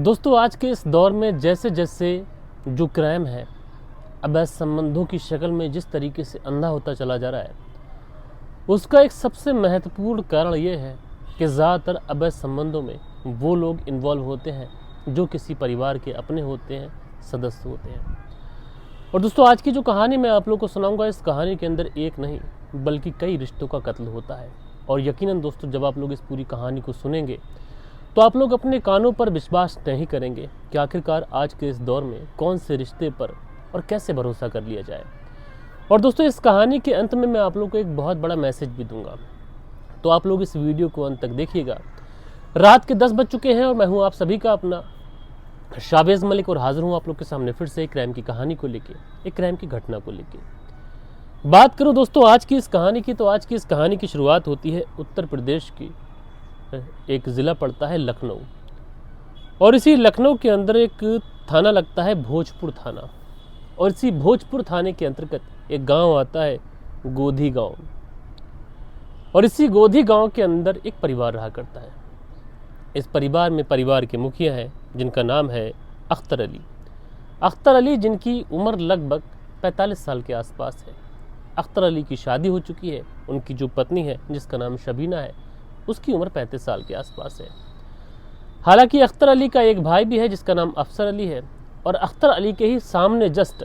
दोस्तों, आज के इस दौर में जैसे जैसे जो क्राइम है अवैध संबंधों की शक्ल में जिस तरीके से अंधा होता चला जा रहा है, उसका एक सबसे महत्वपूर्ण कारण ये है कि ज़्यादातर अवैध संबंधों में वो लोग इन्वॉल्व होते हैं जो किसी परिवार के अपने होते हैं, सदस्य होते हैं। और दोस्तों, आज की जो कहानी मैं आप लोगों को सुनाऊंगा, इस कहानी के अंदर एक नहीं बल्कि कई रिश्तों का कत्ल होता है। और यकीनन दोस्तों, जब आप लोग इस पूरी कहानी को सुनेंगे तो आप लोग अपने कानों पर विश्वास नहीं करेंगे कि आखिरकार आज के इस दौर में कौन से रिश्ते पर और कैसे भरोसा कर लिया जाए। और दोस्तों, इस कहानी के अंत में मैं आप लोग को एक बहुत बड़ा मैसेज भी दूंगा, तो आप लोग इस वीडियो को अंत तक देखिएगा। रात के 10 बज चुके हैं और मैं हूं आप सभी का अपना शाबेज मलिक और हाजिर हूं आप लोग के सामने फिर से एक क्राइम की कहानी को लेके, एक क्राइम की घटना को लेके। बात करूं दोस्तों आज की इस कहानी की, तो आज की इस कहानी की शुरुआत होती है उत्तर प्रदेश की एक ज़िला पड़ता है लखनऊ, और इसी लखनऊ के अंदर एक थाना लगता है भोजपुर थाना। और इसी भोजपुर थाने के अंतर्गत एक गांव आता है गोधी गांव, और इसी गोधी गांव के अंदर एक परिवार रहा करता है। इस परिवार में परिवार के मुखिया हैं जिनका नाम है अख्तर अली। अख्तर अली जिनकी उम्र लगभग 45 साल के आसपास है। अख्तर अली की शादी हो चुकी है। उनकी जो पत्नी है जिसका नाम शबीना है, उसकी उम्र 35 साल के आसपास है। हालांकि अख्तर अली का एक भाई भी है जिसका नाम अफसर अली है, और अख्तर अली के ही सामने जस्ट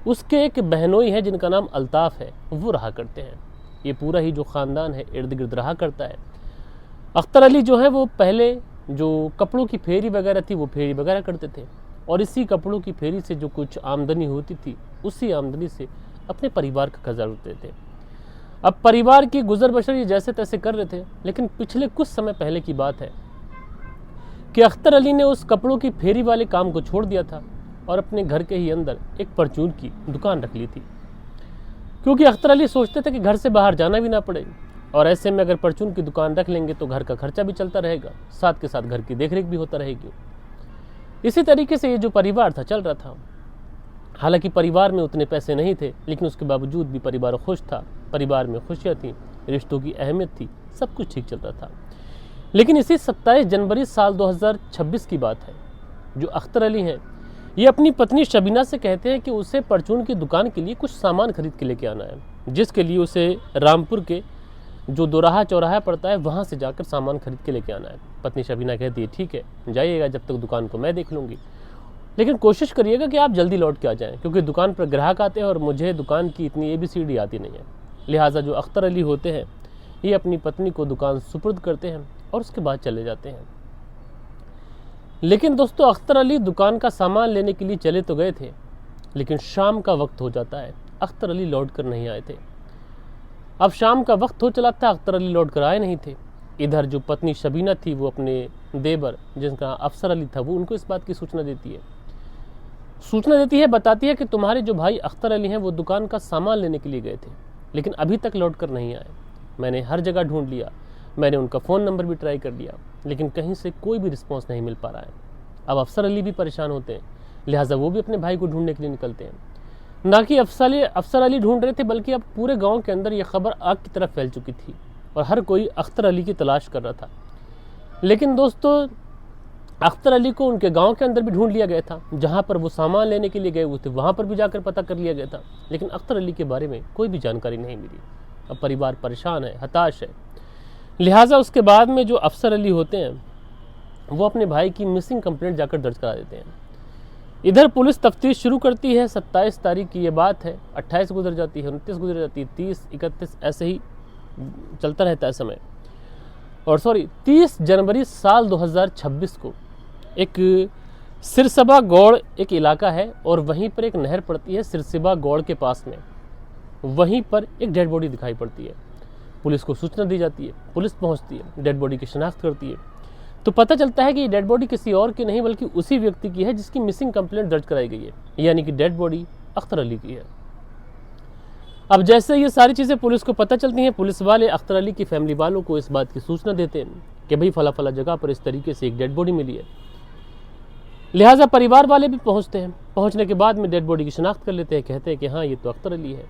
उसके एक बहनोई है जिनका नाम अल्ताफ़ है, वो रहा करते हैं। ये पूरा ही जो ख़ानदान है इर्द गिर्द रहा करता है। अख्तर अली जो है वो पहले जो कपड़ों की फेरी वगैरह थी वो फेरी वगैरह करते थे, और इसी कपड़ों की फेरी से जो कुछ आमदनी होती थी उसी आमदनी से अपने परिवार का खर्चा उठाते थे। अब परिवार की गुजर बसर ये जैसे तैसे कर रहे थे, लेकिन पिछले कुछ समय पहले की बात है कि अख्तर अली ने उस कपड़ों की फेरी वाले काम को छोड़ दिया था और अपने घर के ही अंदर एक परचून की दुकान रख ली थी। क्योंकि अख्तर अली सोचते थे कि घर से बाहर जाना भी ना पड़े, और ऐसे में अगर परचून की दुकान रख लेंगे तो घर का खर्चा भी चलता रहेगा, साथ के साथ घर की देखरेख भी होता रहेगी। इसी तरीके से ये जो परिवार था चल रहा था। हालांकि परिवार में उतने पैसे नहीं थे, लेकिन उसके बावजूद भी परिवार खुश था, परिवार में खुशियाँ थीं, रिश्तों की अहमियत थी, सब कुछ ठीक चलता था। लेकिन इसी 27 जनवरी साल 2026 की बात है। जो अख्तर अली हैं ये अपनी पत्नी शबीना से कहते हैं कि उसे परचून की दुकान के लिए कुछ सामान खरीद के लेके आना है, जिसके लिए उसे रामपुर के जो दोराहा चौराहा पड़ता है वहाँ से जाकर सामान खरीद के लेके आना है। पत्नी शबीना कहती है ठीक है जाइएगा, जब तक दुकान को मैं देख लूँगी, लेकिन कोशिश करिएगा कि आप जल्दी लौट के आ जाएं, क्योंकि दुकान पर ग्राहक आते हैं और मुझे दुकान की इतनी ABCD आती नहीं है। लिहाजा जो अख्तर अली होते हैं ये अपनी पत्नी को दुकान सुपुर्द करते हैं और उसके बाद चले जाते हैं। लेकिन दोस्तों, अख्तर अली दुकान का सामान लेने के लिए चले तो गए थे, लेकिन शाम का वक्त हो जाता है, अख्तर अली लौट कर नहीं आए थे। अब शाम का वक्त हो चला था, अख्तर अली लौट कर आए नहीं थे। इधर जो पत्नी शबीना थी वो अपने देवर जिनका अफसर अली था वो उनको इस बात की सूचना देती है, बताती है कि तुम्हारे जो भाई अख्तर अली हैं वो दुकान का सामान लेने के लिए गए थे, लेकिन अभी तक लौट कर नहीं आए। मैंने हर जगह ढूंढ लिया, मैंने उनका फ़ोन नंबर भी ट्राई कर लिया, लेकिन कहीं से कोई भी रिस्पॉन्स नहीं मिल पा रहा है। अब अफसर अली भी परेशान होते हैं, लिहाजा वो भी अपने भाई को ढूंढने के लिए निकलते हैं। ना कि अफसर अली ढूंढ रहे थे, बल्कि अब पूरे गाँव के अंदर ये खबर आग की तरफ फैल चुकी थी और हर कोई अख्तर अली की तलाश कर रहा था। लेकिन दोस्तों, अख्तर अली को उनके गांव के अंदर भी ढूंढ लिया गया था, जहां पर वो सामान लेने के लिए गए हुए थे वहां पर भी जाकर पता कर लिया गया था, लेकिन अख्तर अली के बारे में कोई भी जानकारी नहीं मिली। अब परिवार परेशान है, हताश है। लिहाजा उसके बाद में जो अफसर अली होते हैं वो अपने भाई की मिसिंग कंप्लेंट जाकर दर्ज करा देते हैं। इधर पुलिस तफ्तीश शुरू करती है। 27 तारीख की ये बात है, 28 गुजर जाती है, 29 गुजर जाती है, 30, 31 ऐसे ही चलता रहता है समय। और 30 जनवरी साल 2026 को एक सिरसबा गौड़ एक इलाका है, और वहीं पर एक नहर पड़ती है सिरसिबा गौड़ के पास में। वहीं पर एक डेड बॉडी दिखाई पड़ती है। पुलिस को सूचना दी जाती है, पुलिस पहुंचती है, डेड बॉडी की शिनाख्त करती है, तो पता चलता है कि ये डेड बॉडी किसी और की नहीं बल्कि उसी व्यक्ति की है जिसकी मिसिंग कंप्लेंट दर्ज कराई गई है, यानी कि डेड बॉडी अख्तर अली की है। अब जैसे ये सारी चीज़ें पुलिस को पता चलती हैं, पुलिस वाले अख्तर अली की फैमिली वालों को इस बात की सूचना देते हैं कि भाई फला फला जगह पर इस तरीके से एक डेड बॉडी मिली है। लिहाजा परिवार वाले भी पहुंचते हैं। पहुंचने के बाद में डेड बॉडी की शिनाख्त कर लेते हैं, कहते हैं कि हाँ ये तो अख्तर अली है।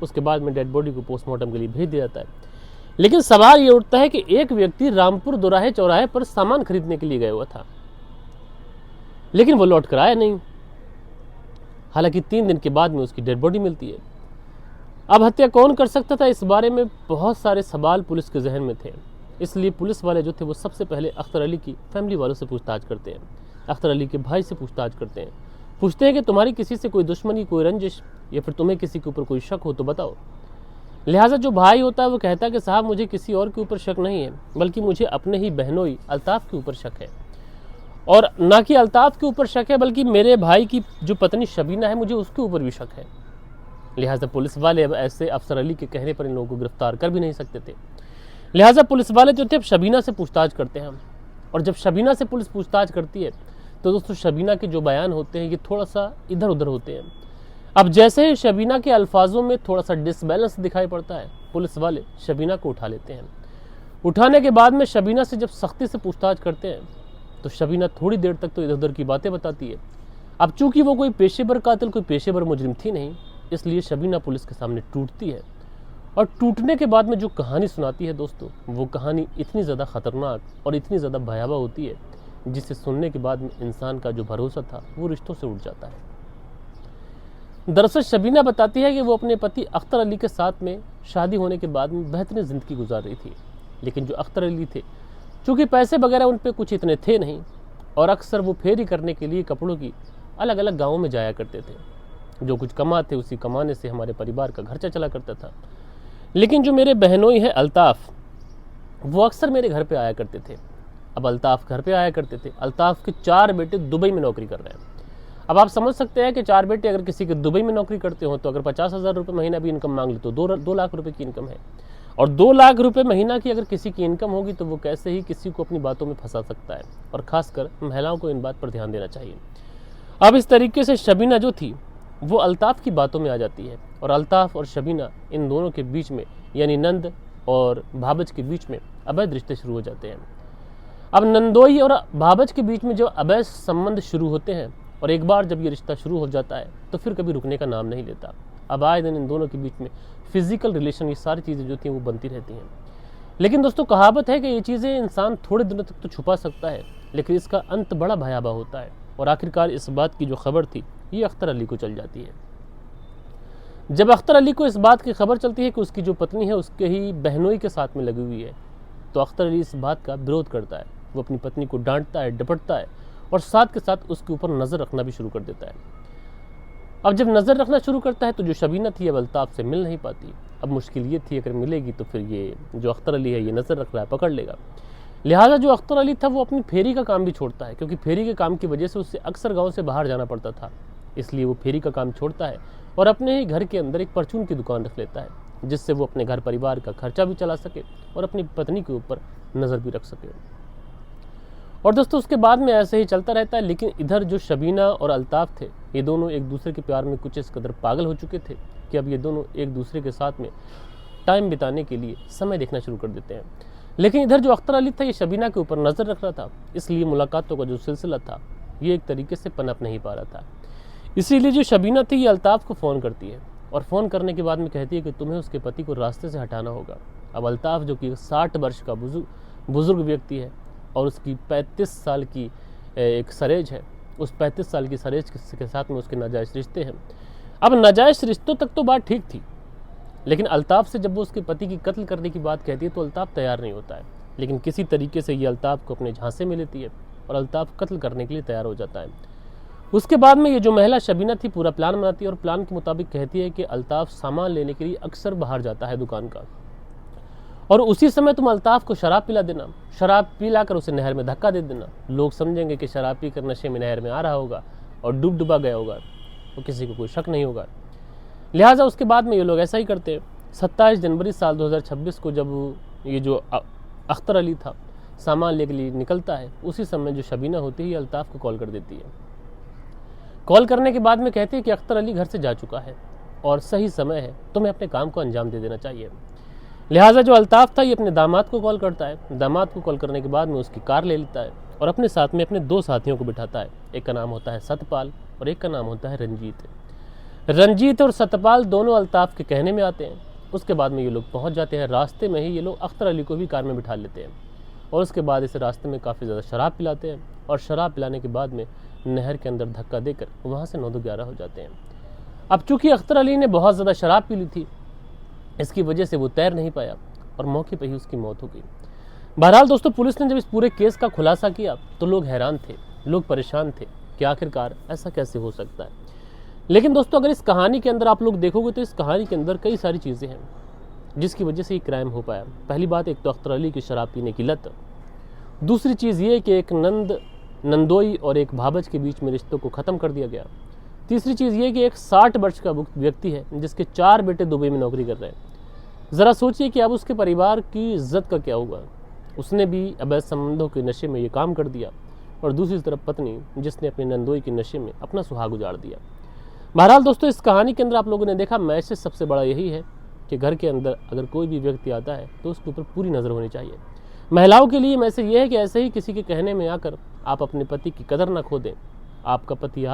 उसके बाद में डेड बॉडी को पोस्टमार्टम के लिए भेज दिया जाता है। लेकिन सवाल ये उठता है कि एक व्यक्ति रामपुर दोराहे चौराहे पर सामान खरीदने के लिए गया हुआ था, लेकिन वो लौट कर आया नहीं। हालांकि 3 दिन के बाद में उसकी डेड बॉडी मिलती है। अब हत्या कौन कर सकता था, इस बारे में बहुत सारे सवाल पुलिस के जहन में थे। इसलिए पुलिस वाले जो थे वो सबसे पहले अख्तर अली की फैमिली वालों से पूछताछ करते हैं, अख्तर अली के भाई से पूछताछ करते हैं, पूछते हैं कि तुम्हारी किसी से कोई दुश्मनी, कोई रंजिश, या फिर तुम्हें किसी के ऊपर कोई शक हो तो बताओ। लिहाजा जो भाई होता है वो कहता है कि साहब मुझे किसी और के ऊपर शक नहीं है, बल्कि मुझे अपने ही बहनोई अल्ताफ़ के ऊपर शक है, और ना कि अल्ताफ़ के ऊपर शक है बल्कि मेरे भाई की जो पत्नी शबीना है मुझे उसके ऊपर भी शक है। लिहाजा पुलिस वाले अब ऐसे अफसर अली के कहने पर इन लोगों को गिरफ्तार कर भी नहीं सकते थे। लिहाजा पुलिस वाले जो थे अब शबीना से पूछताछ करते हैं। और जब शबीना से पुलिस पूछताछ करती है तो दोस्तों शबीना के जो बयान होते हैं ये थोड़ा सा इधर उधर होते हैं। अब जैसे ही शबीना के अल्फाजों में थोड़ा सा डिसबैलेंस दिखाई पड़ता है, पुलिस वाले शबीना को उठा लेते हैं। उठाने के बाद में शबीना से जब सख्ती से पूछताछ करते हैं तो शबीना थोड़ी देर तक तो इधर उधर की बातें बताती है। अब चूंकि वो कोई पेशेवर कातिल, कोई पेशेवर मुजरिम थी नहीं, इसलिए शबीना पुलिस के सामने टूटती है। और टूटने के बाद में जो कहानी सुनाती है दोस्तों, वो कहानी इतनी ज़्यादा ख़तरनाक और इतनी ज़्यादा भयावह होती है जिसे सुनने के बाद में इंसान का जो भरोसा था वो रिश्तों से उठ जाता है। दरअसल शबीना बताती है कि वो अपने पति अख्तर अली के साथ में शादी होने के बाद में बेहतरीन ज़िंदगी गुजार रही थी, लेकिन जो अख्तर अली थे चूँकि पैसे वगैरह उन पर कुछ इतने थे नहीं, और अक्सर वो फेरी करने के लिए कपड़ों की अलग अलग गाँवों में जाया करते थे। जो कुछ कमाते उसी कमाने से हमारे परिवार का खर्चा चला करता था। लेकिन जो मेरे बहनोई है अल्ताफ़, वो अक्सर मेरे घर पे आया करते थे। अब अल्ताफ़ घर पे आया करते थे। अल्ताफ़ के 4 बेटे दुबई में नौकरी कर रहे हैं। अब आप समझ सकते हैं कि 4 बेटे अगर किसी के दुबई में नौकरी करते हो तो अगर 50,000 रुपये महीना भी इनकम मांग ले तो 2 लाख रुपये की इनकम है। और 2 लाख रुपये महीना की अगर किसी की इनकम होगी तो वो कैसे ही किसी को अपनी बातों में फंसा सकता है, और ख़ासकर महिलाओं को इन बात पर ध्यान देना चाहिए। अब इस तरीके से शबीना जो थी वो अल्ताफ़ की बातों में आ जाती है, और अल्ताफ़ और शबीना इन दोनों के बीच में, यानी नंद और भाबज के बीच में अवैध रिश्ते शुरू हो जाते हैं। अब नंदोई और भाबज के बीच में जो अवैध संबंध शुरू होते हैं, और एक बार जब ये रिश्ता शुरू हो जाता है तो फिर कभी रुकने का नाम नहीं लेता। अब आए दिन इन दोनों के बीच में फिजिकल रिलेशन, ये सारी चीज़ें जो थी वो बनती रहती हैं। लेकिन दोस्तों कहावत है कि ये चीज़ें इंसान थोड़े दिनों तक तो छुपा सकता है, लेकिन इसका अंत बड़ा भयावह होता है। और आखिरकार इस बात की जो खबर थी ये अख्तर अली को चल जाती है। जब अख्तर अली को इस बात की खबर चलती है कि उसकी जो पत्नी है उसके ही बहनोई के साथ में लगी हुई है, तो अख्तर अली इस बात का विरोध करता है। वो अपनी पत्नी को डांटता है, डपटता है, और साथ के साथ उसके ऊपर नज़र रखना भी शुरू कर देता है। अब जब नज़र रखना शुरू करता है तो जो शबीना थी अब अल्ताफ़ से मिल नहीं पाती। अब मुश्किल ये थी अगर मिलेगी तो फिर ये जो अख्तर अली है ये नज़र रख रहा है, पकड़ लेगा। लिहाजा जो अख्तर अली था वो अपनी फेरी का काम भी छोड़ता है, क्योंकि फेरी के काम की वजह से उससे अक्सर गाँव से बाहर जाना पड़ता था। इसलिए वो फेरी का काम छोड़ता है और अपने ही घर के अंदर एक परचून की दुकान रख लेता है, जिससे वो अपने घर परिवार का खर्चा भी चला सके और अपनी पत्नी के ऊपर नज़र भी रख सके। और दोस्तों उसके बाद में ऐसे ही चलता रहता है। लेकिन इधर जो शबीना और अल्ताफ़ थे ये दोनों एक दूसरे के प्यार में कुछ इस कदर पागल हो चुके थे कि अब ये दोनों एक दूसरे के साथ में टाइम बिताने के लिए समय देखना शुरू कर देते हैं। लेकिन इधर जो अख्तर अली था ये शबीना के ऊपर नज़र रख रहा था, इसलिए मुलाकातों का जो सिलसिला था ये एक तरीके से पनप नहीं पा रहा था। इसीलिए जो शबीना थी ये अल्ताफ़ को फ़ोन करती है, और फ़ोन करने के बाद में कहती है कि तुम्हें उसके पति को रास्ते से हटाना होगा। अब अल्ताफ़ जो कि 60 वर्ष का बुज़ुर्ग व्यक्ति है और उसकी 35 साल की एक सरेज है, उस 35 साल की सरेज के साथ में उसके नाजायज़ रिश्ते हैं। अब नाजायज़ रिश्तों तक तो बात ठीक थी, लेकिन अल्ताफ़ से जब वो उसके पति की कत्ल करने की बात कहती है तो अल्ताफ़ तैयार नहीं होता है। लेकिन किसी तरीके से ये अल्ताफ़ को अपने झांसे में लेती है और अल्ताफ़ कत्ल करने के लिए तैयार हो जाता है। उसके बाद में ये जो महिला शबीना थी पूरा प्लान बनाती है और प्लान के मुताबिक कहती है कि अल्ताफ़ सामान लेने के लिए अक्सर बाहर जाता है दुकान का, और उसी समय तुम अल्ताफ़ को शराब पिला देना, शराब पिला कर उसे नहर में धक्का दे देना। लोग समझेंगे कि शराब पी कर नशे में नहर में आ रहा होगा और डूबा गया होगा, तो किसी को कोई शक नहीं होगा। लिहाजा उसके बाद में ये लोग ऐसा ही करते हैं। 27 जनवरी साल 2026 को जब ये जो अख्तर अली था सामान लेके लिए निकलता है, उसी समय जो शबीना होती है अल्ताफ़ को कॉल कर देती है। कॉल करने के बाद में कहती है कि अख्तर अली घर से जा चुका है और सही समय है, तुम्हें अपने काम को अंजाम दे देना चाहिए। लिहाजा जो अल्ताफ़ था ये अपने दामाद को कॉल करता है। दामाद को कॉल करने के बाद में उसकी कार ले लेता है और अपने साथ में अपने 2 साथियों को बिठाता है। एक का नाम होता है सतपाल और एक का नाम होता है रंजीत। रंजीत और सतपाल दोनों अल्ताफ़ के कहने में आते हैं। उसके बाद में ये लोग पहुंच जाते हैं। रास्ते में ही ये लोग अख्तर अली को भी कार में बिठा लेते हैं और उसके बाद इसे रास्ते में काफ़ी ज़्यादा शराब पिलाते हैं, और शराब पिलाने के बाद में नहर के अंदर धक्का देकर वहाँ से 9-11 हो जाते हैं। अब चूंकि अख्तर अली ने बहुत ज़्यादा शराब पी ली थी, इसकी वजह से वो तैर नहीं पाया और मौके पर ही उसकी मौत हो गई। बहरहाल दोस्तों, पुलिस ने जब इस पूरे केस का खुलासा किया तो लोग हैरान थे, लोग परेशान थे कि आखिरकार ऐसा कैसे हो सकता है। लेकिन दोस्तों, अगर इस कहानी के अंदर आप लोग देखोगे तो इस कहानी के अंदर कई सारी चीज़ें हैं जिसकी वजह से ये क्राइम हो पाया। पहली बात, एक तो अख्तर अली की शराब पीने की लत। दूसरी चीज़ ये कि एक नंदोई और एक भाबज के बीच में रिश्तों को ख़त्म कर दिया गया। तीसरी चीज़ ये कि एक 60 वर्ष का व्यक्ति है जिसके 4 बेटे दुबई में नौकरी कर रहे हैं। ज़रा सोचिए कि अब उसके परिवार की इज्जत का क्या होगा। उसने भी अवैध संबंधों के नशे में ये काम कर दिया और दूसरी तरफ पत्नी जिसने अपने नंदोई के नशे में अपना सुहाग उजाड़ दिया। बहरहाल दोस्तों, इस कहानी के अंदर आप लोगों ने देखा मैसेज सबसे बड़ा यही है कि घर के अंदर अगर कोई भी व्यक्ति आता है तो उसके ऊपर पूरी नज़र होनी चाहिए। महिलाओं के लिए मैसेज ये है कि ऐसे ही किसी के कहने में आकर आप अपने पति की कदर ना खो दें। आपका पति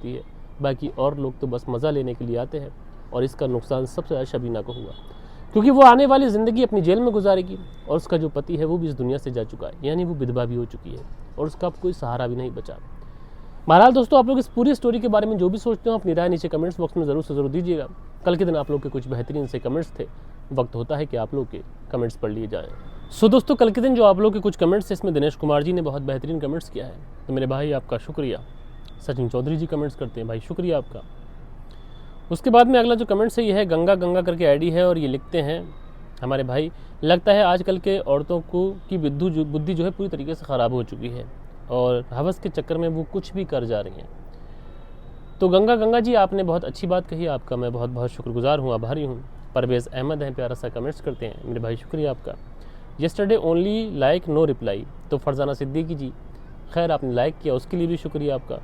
है, बाकी और लोग तो बस मज़ा लेने के लिए आते हैं और इसका नुकसान सबसे ज़्यादा शबीना को हुआ, क्योंकि वो आने वाली ज़िंदगी अपनी जेल में गुजारेगी और उसका जो पति है वो भी इस दुनिया से जा चुका है, यानी वो विधवा भी हो चुकी है और उसका अब कोई सहारा भी नहीं बचा। बहरहाल दोस्तों, आप लोग इस पूरी स्टोरी के बारे में जो भी सोचते हो अपनी राय नीचे कमेंट्स बॉक्स में ज़रूर से ज़रूर दीजिएगा। कल के दिन आप लोग के कुछ बेहतरीन से कमेंट्स थे, वक्त होता है कि आप लोग के कमेंट्स पढ़ लिए जाएँ। सो दोस्तों, कल के दिन जो आप लोग के कुछ कमेंट्स थे, इसमें दिनेश कुमार जी ने बहुत बेहतरीन कमेंट्स किया है, तो मेरे भाई आपका शुक्रिया। सचिन चौधरी जी कमेंट्स करते हैं, भाई शुक्रिया आपका। उसके बाद में अगला जो कमेंट्स है ये है गंगा करके आईडी है और ये लिखते हैं हमारे भाई, लगता है आजकल के औरतों को की बुद्धि जो है पूरी तरीके से ख़राब हो चुकी है और हवस के चक्कर में वो कुछ भी कर जा रही हैं। तो गंगा जी, आपने बहुत अच्छी बात कही, आपका मैं बहुत बहुत शुक्रगुजार हूँ, आभारी हूँ। परवेज़ अहमद हैं, प्यारा सा कमेंट्स करते हैं, मेरे भाई शुक्रिया आपका। Yesterday only like no reply, तो फरजाना सिद्दीकी जी, खैर आपने लाइक किया उसके लिए भी शुक्रिया आपका।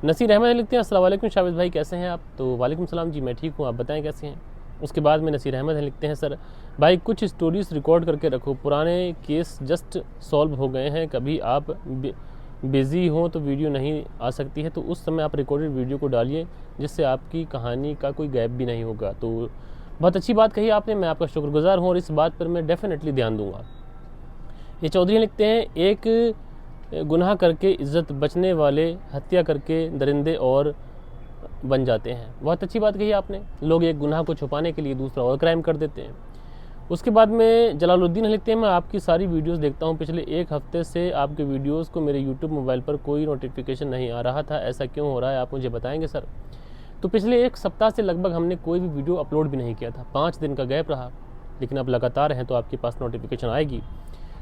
नसीर अहमद लिखते हैं, अस्सलाम वालेकुम शाबिज भाई, कैसे हैं आप? तो वालेकुम सलाम जी, मैं ठीक हूँ, आप बताएं कैसे हैं। उसके बाद में नसीर अहमद लिखते हैं, सर भाई कुछ स्टोरीज रिकॉर्ड करके रखो, पुराने केस जस्ट सॉल्व हो गए हैं, कभी आप बिज़ी हो तो वीडियो नहीं आ सकती है तो उस समय आप रिकॉर्डेड वीडियो को डालिए जिससे आपकी कहानी का कोई गैप भी नहीं होगा। तो बहुत अच्छी बात कही आपने, मैं आपका शुक्रगुजार हूँ और इस बात पर मैं डेफिनेटली ध्यान दूँगा। ये चौधरी लिखते हैं, एक गुनाह करके इज़्ज़त बचने वाले हत्या करके दरिंदे और बन जाते हैं। बहुत अच्छी बात कही आपने, लोग एक गुनाह को छुपाने के लिए दूसरा और क्राइम कर देते हैं। उसके बाद में जलालुद्दीन लिखते हैं, मैं आपकी सारी वीडियोस देखता हूं, पिछले 1 हफ्ते से आपके वीडियोस को मेरे यूट्यूब मोबाइल पर कोई नोटिफिकेशन नहीं आ रहा था, ऐसा क्यों हो रहा है, आप मुझे बताएंगे सर? तो पिछले 1 सप्ताह से लगभग हमने कोई भी वीडियो अपलोड भी नहीं किया था, 5 दिन का गैप रहा, लेकिन अब लगातार हैं तो आपके पास नोटिफिकेशन आएगी।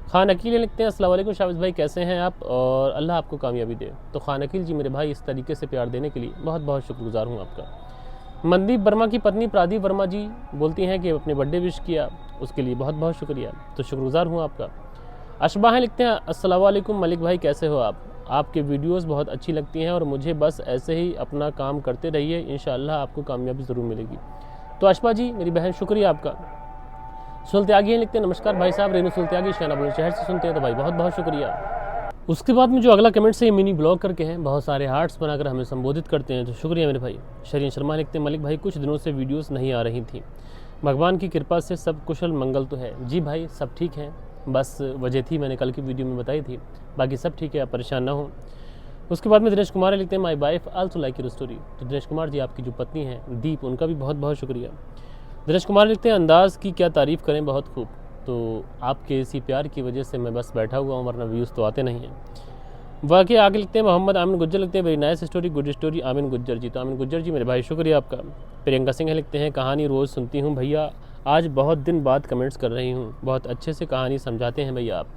खान अकील लिखते हैं, अस्सलाम वालेकुम शाबिज भाई, कैसे हैं आप और अल्लाह आपको कामयाबी दे। तो खान अकील जी मेरे भाई, इस तरीके से प्यार देने के लिए बहुत बहुत शुक्रगुजार हूँ आपका। मनदीप वर्मा की पत्नी प्रादीप वर्मा जी बोलती हैं कि अपने बर्थडे विश किया, उसके लिए बहुत बहुत शुक्रिया, तो शुक्रगुजार हूँ आपका। अशबाह लिखते हैं, अस्सलाम वालेकुम मलिक भाई, कैसे हो आप? आपके वीडियोस बहुत अच्छी लगती हैं और मुझे बस ऐसे ही अपना काम करते रहिए, इंशाअल्लाह आपको कामयाबी ज़रूर मिलेगी। तो अशबा जी मेरी बहन, शुक्रिया आपका। सुल्त्यागी लिखते हैं, नमस्कार भाई साहब, रेनू सुल्त्यागी शानाबुल शहर से सुनते हैं, तो भाई बहुत बहुत शुक्रिया। उसके बाद में जो अगला कमेंट है ये मिनी ब्लॉग करके हैं, बहुत सारे हार्ट्स बनाकर हमें संबोधित करते हैं, तो शुक्रिया मेरे भाई। शरीन शर्मा लिखते हैं, मलिक भाई कुछ दिनों से वीडियोस नहीं आ रही थी, भगवान की कृपा से सब कुशल मंगल तो है? जी भाई सब ठीक है, बस वजह थी मैंने कल की वीडियो में बताई थी, बाकी सब ठीक है, आप परेशान ना हो। उसके बाद में दिनेश कुमार लिखते हैं, my wife also like your story. तो दिनेश कुमार जी, आपकी जो पत्नी हैं दीप, उनका भी बहुत बहुत शुक्रिया। दिनेश कुमार लिखते हैं, अंदाज़ की क्या तारीफ़ करें, बहुत खूब। तो आपके इसी प्यार की वजह से मैं बस बैठा हुआ हूँ, वरना व्यूज़ तो आते नहीं हैं। वाकई आगे लिखते हैं, मोहम्मद आमिन गुज्जर लिखते हैं, very nice story, good story Amin Gujjar ji. तो आमिन गुज्जर जी मेरे भाई, शुक्रिया आपका। प्रियंका सिंह लिखते हैं, कहानी रोज़ सुनती हूँ भैया, आज बहुत दिन बाद कमेंट्स कर रही हूँ, बहुत अच्छे से कहानी समझाते हैं भैया आप।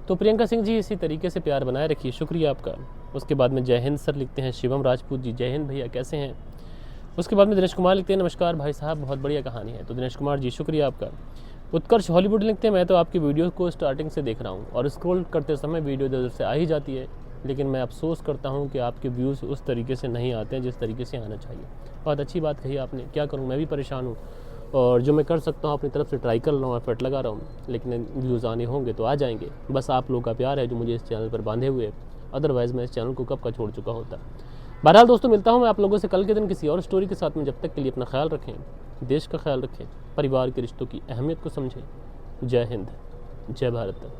तो प्रियंका सिंह जी इसी तरीके से प्यार बनाए रखिए, शुक्रिया आपका। उसके बाद में जय हिंद सर लिखते हैं, शिवम राजपूत जी, जय हिंद भैया, कैसे हैं? उसके बाद में दिनेश कुमार लिखते हैं, नमस्कार भाई साहब, बहुत बढ़िया कहानी है। तो दिनेश कुमार जी शुक्रिया आपका। उत्कर्ष हॉलीवुड लिखते हैं, मैं तो आपकी वीडियो को स्टार्टिंग से देख रहा हूँ और स्क्रॉल करते समय वीडियो इधर से आ ही जाती है, लेकिन मैं अफसोस करता हूँ कि आपके व्यूज़ उस तरीके से नहीं आते हैं जिस तरीके से आना चाहिए। बहुत अच्छी बात कही आपने, क्या करूँ, मैं भी परेशान हूँ और जो मैं कर सकता हूँ अपनी तरफ से ट्राई कर रहा हूँ, एफर्ट लगा रहा हूँ, लेकिन व्यूज़ आने होंगे तो आ जाएंगे। बस आप लोगों का प्यार है जो मुझे इस चैनल पर बांधे हुए, अदरवाइज़ मैं इस चैनल को कब का छोड़ चुका होता। बहरहाल दोस्तों, मिलता हूँ मैं आप लोगों से कल के दिन किसी और स्टोरी के साथ में। जब तक के लिए अपना ख्याल रखें, देश का ख्याल रखें, परिवार के रिश्तों की अहमियत को समझें। जय हिंद, जय भारत।